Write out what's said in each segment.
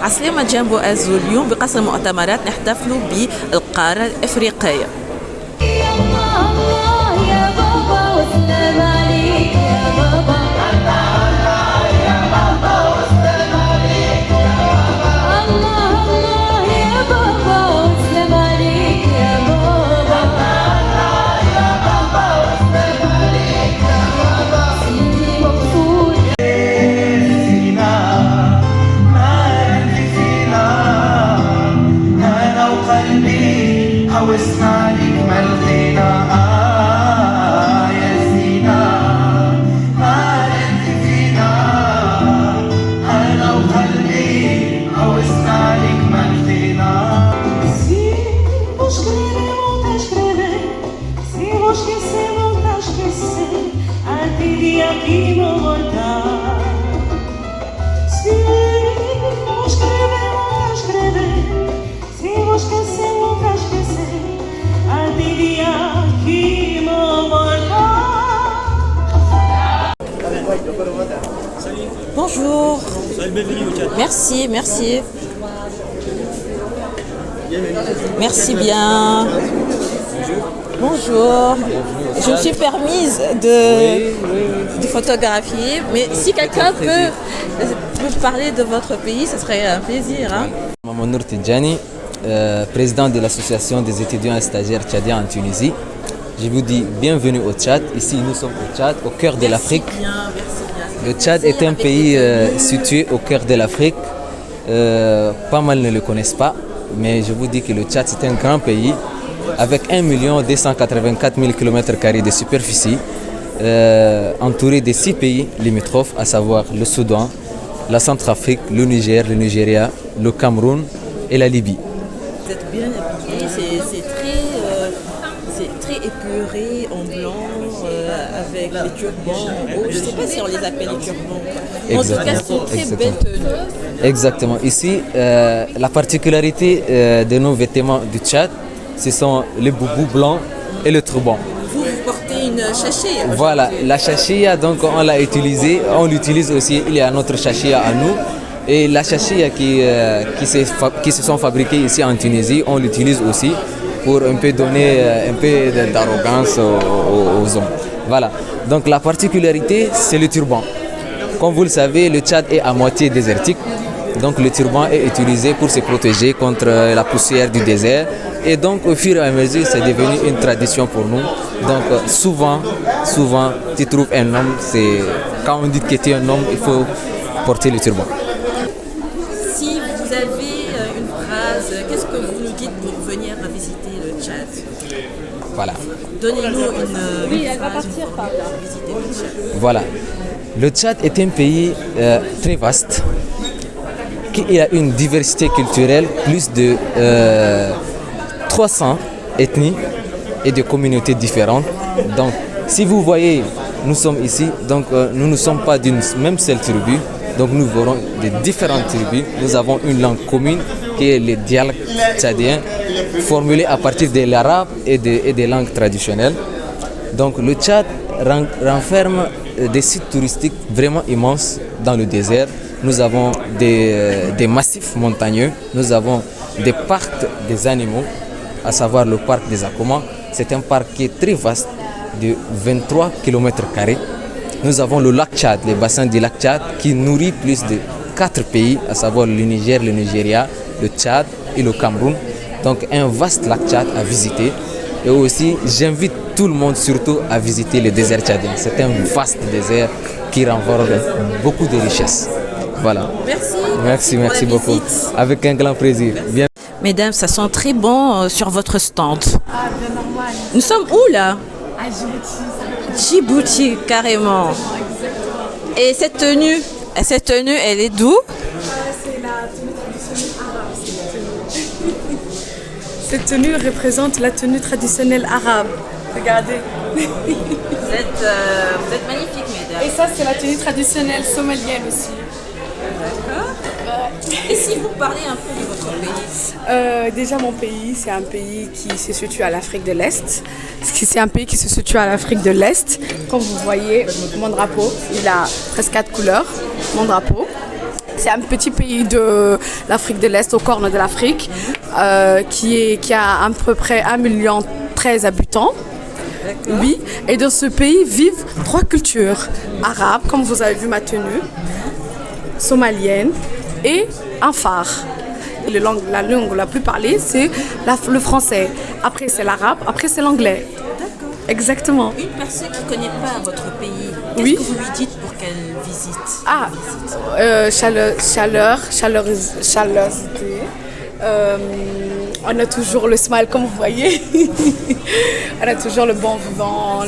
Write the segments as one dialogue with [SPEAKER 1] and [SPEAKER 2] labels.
[SPEAKER 1] عسلامة جامبو أزو. اليوم بقصر المؤتمرات نحتفلوا بالقارة الإفريقية.
[SPEAKER 2] يا الله يا بابا والسلام عليك يا بابا. الله يا بابا والسلام عليك يا بابا. الله يا بابا والسلام عليك يا بابا. الله يا بابا والسلام عليك يا بابا. سيدي مبسوط
[SPEAKER 3] فينا ما عندي فينا أنا وقلبي حوسنا عليك ما لقينا يا زينة ما عندي فينا أنا وقلبي حوسنا عليك ما لقينا.
[SPEAKER 2] Se vou escrever, vou escrever. Se vou esquecer, vou esquecer. Até dia que vou voltar. Se vou escrever, vou escrever. Se vou esquecer, vou esquecer. Até dia que vou voltar.
[SPEAKER 1] Bonjour. Merci, merci. Merci bien. Bonjour. Je me suis permise de photographier, mais si quelqu'un peut parler de votre pays, ce serait un plaisir. Hein?
[SPEAKER 4] Mamonour Tidjani, président de l'association des étudiants et stagiaires tchadiens en Tunisie. Je vous dis bienvenue au Tchad. Ici, nous sommes au Tchad, au cœur de l'Afrique.
[SPEAKER 1] Merci bien.
[SPEAKER 4] Le Tchad est un pays situé au cœur de l'Afrique. Pas mal ne le connaissent pas, mais je vous dis que le Tchad c'est un grand pays avec 1 284 000 km² de superficie, entouré de 6 pays limitrophes, à savoir le Soudan, la Centrafrique, le Niger, le Nigeria, le Cameroun et la Libye.
[SPEAKER 1] Vous êtes bien habillé, c'est très épuré, en blanc, avec les turbans en haut. Je ne sais pas si on les appelle les turbans. En tout cas, c'est une très belle tenue.
[SPEAKER 4] Exactement. Ici, la particularité de nos vêtements du Tchad, ce sont les boubous blancs et le turban.
[SPEAKER 1] Vous portez une chachia.
[SPEAKER 4] Voilà, la chachia, donc on l'a utilisée, on l'utilise aussi, il y a notre chachia à nous. Et la chachia qui se sont fabriquées ici en Tunisie, on l'utilise aussi pour un peu donner un peu d'arrogance aux hommes. Voilà, donc la particularité, c'est le turban. Comme vous le savez, le Tchad est à moitié désertique. Donc le turban est utilisé pour se protéger contre la poussière du désert. Et donc au fur et à mesure, c'est devenu une tradition pour nous. Donc souvent, tu trouves un homme, quand on dit que tu es un homme, il faut porter le turban.
[SPEAKER 1] Si vous avez une phrase, qu'est-ce que vous nous dites pour venir visiter le Tchad?
[SPEAKER 4] Voilà.
[SPEAKER 1] Donnez-nous une phrase pour venir visiter le Tchad.
[SPEAKER 4] Voilà. Le Tchad est un pays très vaste, qui a une diversité culturelle, plus de 300 ethnies et de communautés différentes. Donc, si vous voyez, nous sommes ici, donc nous ne sommes pas d'une même seule tribu, donc nous verrons de différentes tribus. Nous avons une langue commune qui est le dialecte tchadien, formulé à partir de l'arabe et des langues traditionnelles. Donc, le Tchad renferme des sites touristiques vraiment immenses dans le désert. Nous avons des massifs montagneux, nous avons des parcs des animaux, à savoir le parc des Akoma. C'est un parc qui est très vaste, de 23 km². Nous avons le lac Tchad, le bassin du lac Tchad, qui nourrit plus de 4 pays, à savoir le Niger, le Nigeria, le Tchad et le Cameroun. Donc un vaste lac Tchad à visiter. Et aussi, j'invite tout le monde surtout à visiter le désert tchadien. C'est un vaste désert qui renferme beaucoup de richesses. Voilà. Merci beaucoup. Avec un grand plaisir. Bien.
[SPEAKER 1] Mesdames, ça sent très bon sur votre stand.
[SPEAKER 5] Ah, bien normal.
[SPEAKER 1] Nous sommes où là?
[SPEAKER 5] À Djibouti.
[SPEAKER 1] Djibouti, carrément. Et cette tenue, elle est d'où?
[SPEAKER 5] C'est la tenue traditionnelle arabe. Cette tenue représente la tenue traditionnelle arabe. Regardez.
[SPEAKER 1] Vous êtes magnifiques, mesdames.
[SPEAKER 5] Et ça, c'est la tenue traditionnelle somalienne aussi.
[SPEAKER 1] Et si vous parlez un peu de votre pays?
[SPEAKER 5] Déjà, mon pays, c'est un pays qui se situe à l'Afrique de l'Est. C'est un pays qui se situe à l'Afrique de l'Est. Comme vous voyez, mon drapeau, il a presque 4 couleurs. Mon drapeau. C'est un petit pays de l'Afrique de l'Est, au corne de l'Afrique, qui a à peu près 1,13 million habitants. Oui, et dans ce pays vivent 3 cultures. Arabe, comme vous avez vu ma tenue, somalienne et un phare. La langue la plus parlée, c'est le français. Après, c'est l'arabe. Après, c'est l'anglais.
[SPEAKER 1] D'accord.
[SPEAKER 5] Exactement.
[SPEAKER 1] Une personne qui ne connaît pas votre pays, qu'est-ce
[SPEAKER 5] Oui.
[SPEAKER 1] que vous lui dites pour qu'elle visite?
[SPEAKER 5] Chaleurosité. On a toujours le smile, comme vous voyez. On a toujours le bon vivant.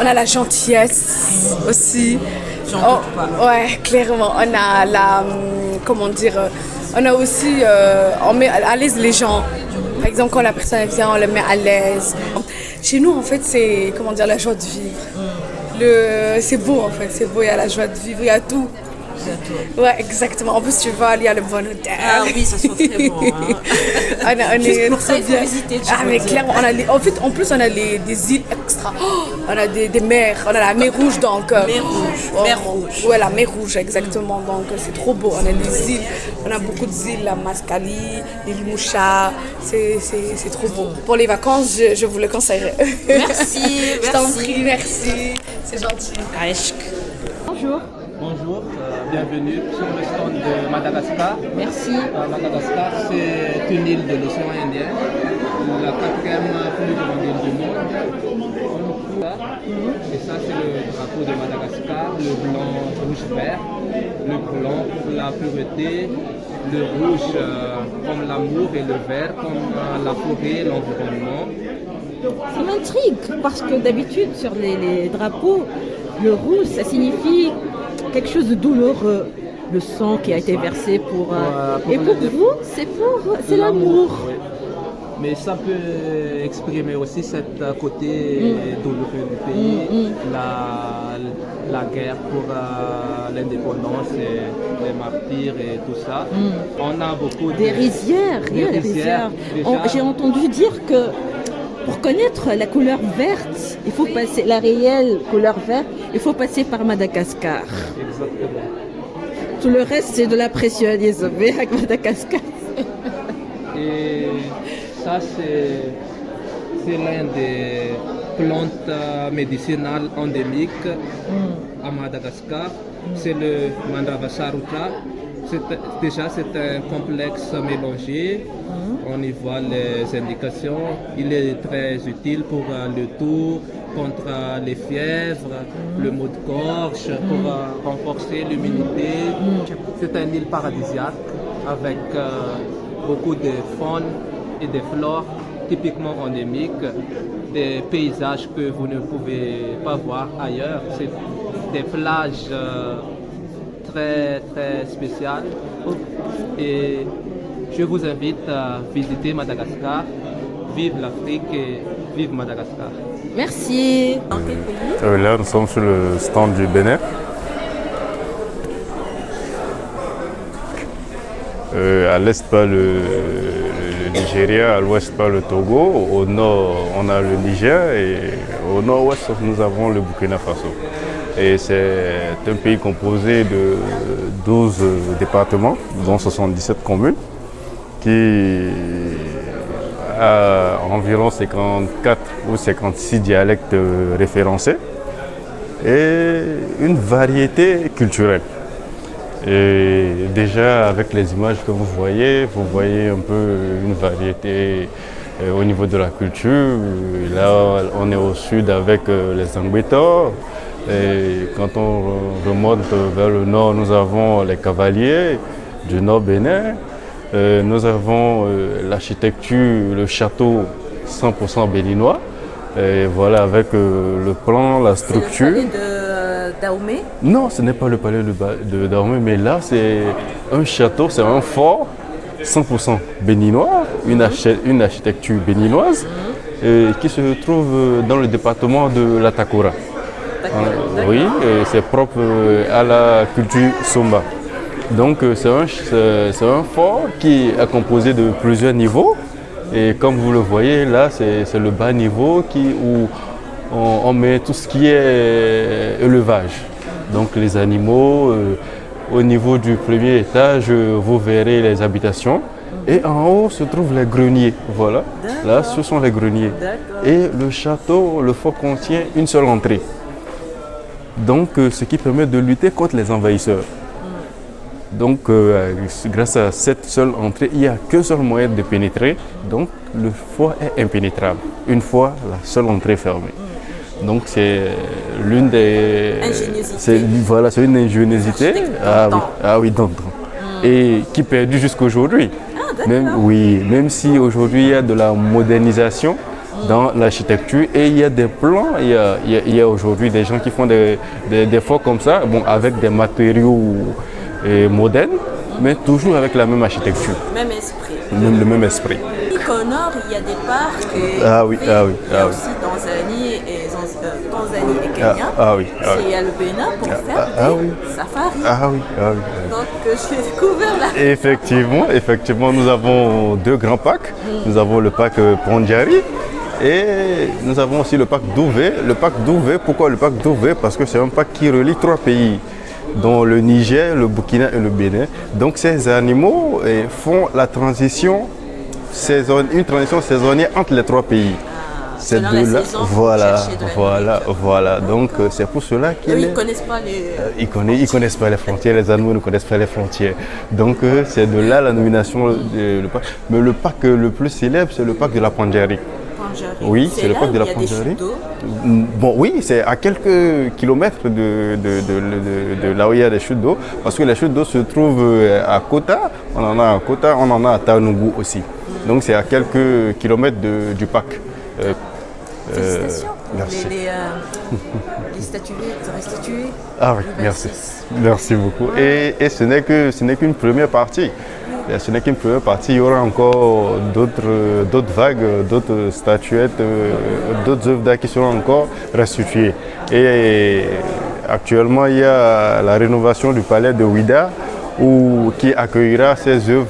[SPEAKER 5] On a la gentillesse aussi.
[SPEAKER 1] J'en doute pas.
[SPEAKER 5] Ouais, clairement. On a comment dire, on a aussi, on met à l'aise les gens. Par exemple, quand la personne vient, on le met à l'aise. Chez nous, en fait, c'est, comment dire, la joie de vivre. C'est beau, en fait, c'est beau, il y a la joie de vivre, il y a tout. Ouais, exactement. En plus, tu vois, il y a le bon hôtel.
[SPEAKER 1] Ah oui, ça soit très bon. Hein. Juste pour ça, il faut visiter.
[SPEAKER 5] Mais clairement, en plus, on a des îles extra. On a des mers. On a la mer Rouge, donc.
[SPEAKER 1] Mer Rouge. Mer Rouge.
[SPEAKER 5] Ouais, la mer Rouge, exactement. Donc, c'est trop beau. On a les îles. On a beaucoup d'îles, la Mascali, l'île Moucha. C'est trop beau. Pour les vacances, je vous le conseillerais.
[SPEAKER 1] Merci.
[SPEAKER 5] Je t'en prie, merci. C'est gentil.
[SPEAKER 1] Bonjour.
[SPEAKER 6] Bonjour, bienvenue sur le stand de Madagascar.
[SPEAKER 1] Merci.
[SPEAKER 6] Madagascar, c'est une île de l'océan Indien, la 4e plus grande île du monde. Et ça, c'est le drapeau de Madagascar, le blanc, rouge, vert. Le blanc pour la pureté, le rouge comme l'amour et le vert comme la forêt et l'environnement.
[SPEAKER 7] Ça m'intrigue parce que d'habitude sur les drapeaux, le rouge ça signifie quelque chose de douloureux, le sang qui a été versé pour et pour vous, c'est l'amour.
[SPEAKER 6] Oui. Mais ça peut exprimer aussi cet côté douloureux du pays, la guerre pour l'indépendance et les martyrs et tout ça. On a beaucoup
[SPEAKER 7] des rizières. J'ai entendu dire que pour connaître la couleur verte, il faut passer la réelle couleur verte, il faut passer par Madagascar.
[SPEAKER 6] Exactement.
[SPEAKER 7] Tout le reste, c'est de la préciosité avec Madagascar.
[SPEAKER 6] Et ça, c'est l'une des plantes médicinales endémiques à Madagascar. C'est le Mandavasaruta. Déjà, c'est un complexe mélangé. On y voit les indications. Il est très utile pour le tour, contre les fièvres, le maux de gorge, pour renforcer l'immunité. C'est une île paradisiaque avec beaucoup de faune et de flore typiquement endémiques, des paysages que vous ne pouvez pas voir ailleurs. C'est des plages très très spéciales et je vous invite à visiter Madagascar. Vive l'Afrique et vive Madagascar.
[SPEAKER 1] Merci. Dans quel pays?
[SPEAKER 8] Là, nous sommes sur le stand du Bénin. À l'est, pas le Nigeria, à l'ouest, pas le Togo. Au nord, on a le Niger et au nord-ouest, nous avons le Burkina Faso. Et c'est un pays composé de 12 départements, dont 77 communes, qui a environ 54 ou 56 dialectes référencés et une variété culturelle. Et déjà avec les images que vous voyez un peu une variété au niveau de la culture. Là, on est au sud avec les Angbetor. Et quand on remonte vers le nord, nous avons les cavaliers du nord Bénin. Nous avons l'architecture, le château 100% béninois. Et voilà, avec le plan, la structure.
[SPEAKER 1] C'est le palais de Dahomey?
[SPEAKER 8] Non, ce n'est pas le palais de Dahomey, mais là, c'est un château, c'est un fort 100% béninois, une architecture béninoise qui se trouve dans le département de l'Atakora. Oui, c'est propre à la culture Somba. Donc c'est un fort qui est composé de plusieurs niveaux. Et comme vous le voyez là, c'est le bas niveau où on met tout ce qui est élevage. Donc les animaux, au niveau du premier étage, vous verrez les habitations. Et en haut se trouvent les greniers. Voilà, là ce sont les greniers. Et le château, le fort contient une seule entrée. Donc ce qui permet de lutter contre les envahisseurs. Donc grâce à cette seule entrée, il n'y a qu'un seul moyen de pénétrer. Donc le fort est impénétrable, une fois la seule entrée fermée. Donc c'est l'une des... Voilà, c'est une ingéniosité. Ah oui, d'antan. Et qui perdure jusqu'aujourd'hui. Même si aujourd'hui il y a de la modernisation dans l'architecture et il y a des plans, il y a aujourd'hui des gens qui font des forts comme ça, bon, avec des matériaux modernes, mais toujours avec la même architecture.
[SPEAKER 1] Même esprit.
[SPEAKER 8] Le même esprit.
[SPEAKER 1] Au nord, il y a des parcs. Il y a aussi Tanzanie et Kenya. Il y a le Bénin pour faire des safaris. Donc j'ai découvert là.
[SPEAKER 8] Effectivement, nous avons deux grands parcs. Nous avons le parc Pandjari et nous avons aussi le parc Douvé. Le parc Douvé, pourquoi le parc Douvé? Parce que c'est un parc qui relie trois pays, dont le Niger, le Burkina et le Bénin. Donc ces animaux font la transition, une transition saisonnière entre les trois pays. C'est de là, voilà. Donc c'est pour cela qu'ils
[SPEAKER 1] ne connaissent pas les...
[SPEAKER 8] Ils connaissent pas les frontières, les animaux ne connaissent pas les frontières. Donc c'est de là la nomination du parc. Mais le parc le plus célèbre, c'est le parc de la Pandjari. Oui, c'est le parc de la Pandjari. Bon, oui, c'est à quelques kilomètres de là où il y a des chutes d'eau, parce que les chutes d'eau se trouvent à Kota, on en a à Tanougou aussi. Donc c'est à quelques kilomètres du parc.
[SPEAKER 1] Félicitations.
[SPEAKER 8] Merci.
[SPEAKER 1] Les statuettes restituées.
[SPEAKER 8] Ah oui, merci beaucoup. Et ce n'est qu'une première partie. Ce n'est qu'une première partie, il y aura encore d'autres vagues, d'autres statuettes, d'autres œuvres d'art qui seront encore restituées. Et actuellement, il y a la rénovation du palais de Ouida qui accueillera ces œuvres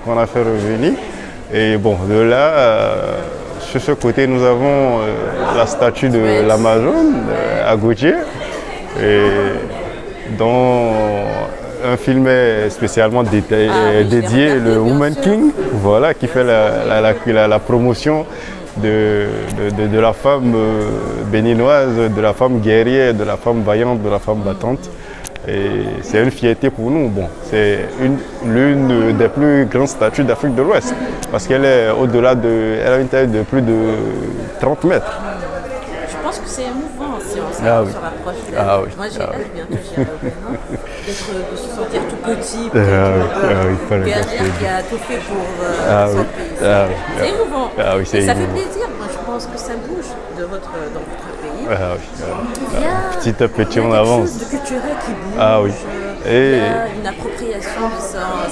[SPEAKER 8] qu'on a fait revenir. Et bon, de là, sur ce côté, nous avons la statue de l'Amazone à Gautier, dont un film est spécialement dédié, le Woman King, voilà, qui fait la promotion de la femme béninoise, de la femme guerrière, de la femme vaillante, de la femme battante. Et c'est une fierté pour nous. Bon, c'est l'une des plus grandes statues d'Afrique de l'Ouest, parce qu'elle est elle a une taille de plus de 30 mètres.
[SPEAKER 1] Je pense que c'est émouvant si on se rapproche d'elle. Moi j'ai hâte bientôt de se sentir tout petit, qui a tout fait pour son pays. C'est émouvant. Ça fait plaisir. Moi je pense que ça bouge dans votre pays.
[SPEAKER 8] Petit à petit on avance.
[SPEAKER 1] Il y a quelque chose de culturel qui bouge. Il y a une appropriation de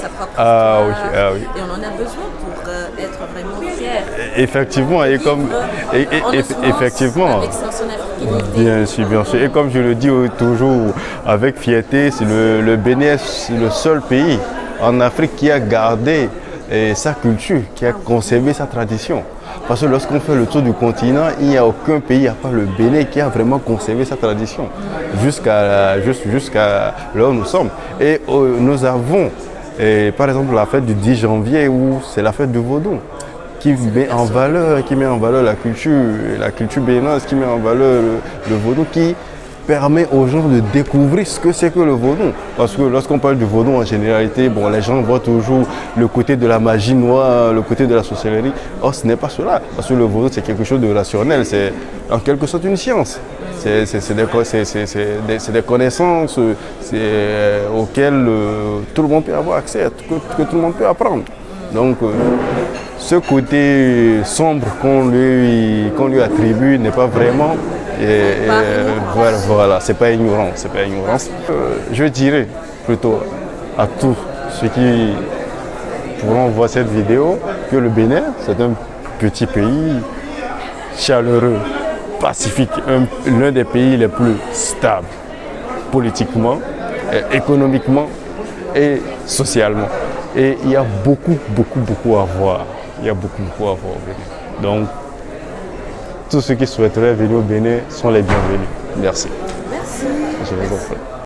[SPEAKER 1] sa propre histoire. Et on en a besoin pour être vraiment fiers.
[SPEAKER 8] Effectivement, effectivement.
[SPEAKER 1] Avec son africanité.
[SPEAKER 8] Bien sûr. Et comme je le dis toujours avec fierté, c'est le Bénin est le seul pays en Afrique qui a gardé sa culture, qui a conservé sa tradition. Parce que lorsqu'on fait le tour du continent, il n'y a aucun pays, à part le Bénin, qui a vraiment conservé sa tradition jusqu'à là où nous sommes. Et nous avons, par exemple, la fête du 10 janvier, où c'est la fête du vaudou, qui met en valeur la culture béninoise, qui met en valeur le vaudou, qui permet aux gens de découvrir ce que c'est que le vaudou. Parce que lorsqu'on parle du vaudou en généralité, bon, les gens voient toujours le côté de la magie noire, le côté de la sorcellerie. Or, ce n'est pas cela. Parce que le vaudou, c'est quelque chose de rationnel. C'est en quelque sorte une science. C'est des connaissances auxquelles tout le monde peut avoir accès, que tout le monde peut apprendre. Donc, ce côté sombre qu'on lui attribue n'est pas vraiment... Voilà, c'est pas ignorance. Je dirais plutôt à tous ceux qui pourront voir cette vidéo que le Bénin, c'est un petit pays chaleureux, pacifique, l'un des pays les plus stables politiquement, économiquement et socialement. Et il y a beaucoup à voir. Il y a beaucoup à voir au Bénin. Donc, tous ceux qui souhaiteraient venir au Bénin sont les bienvenus. Merci.
[SPEAKER 1] Merci.
[SPEAKER 8] Je vous en prie.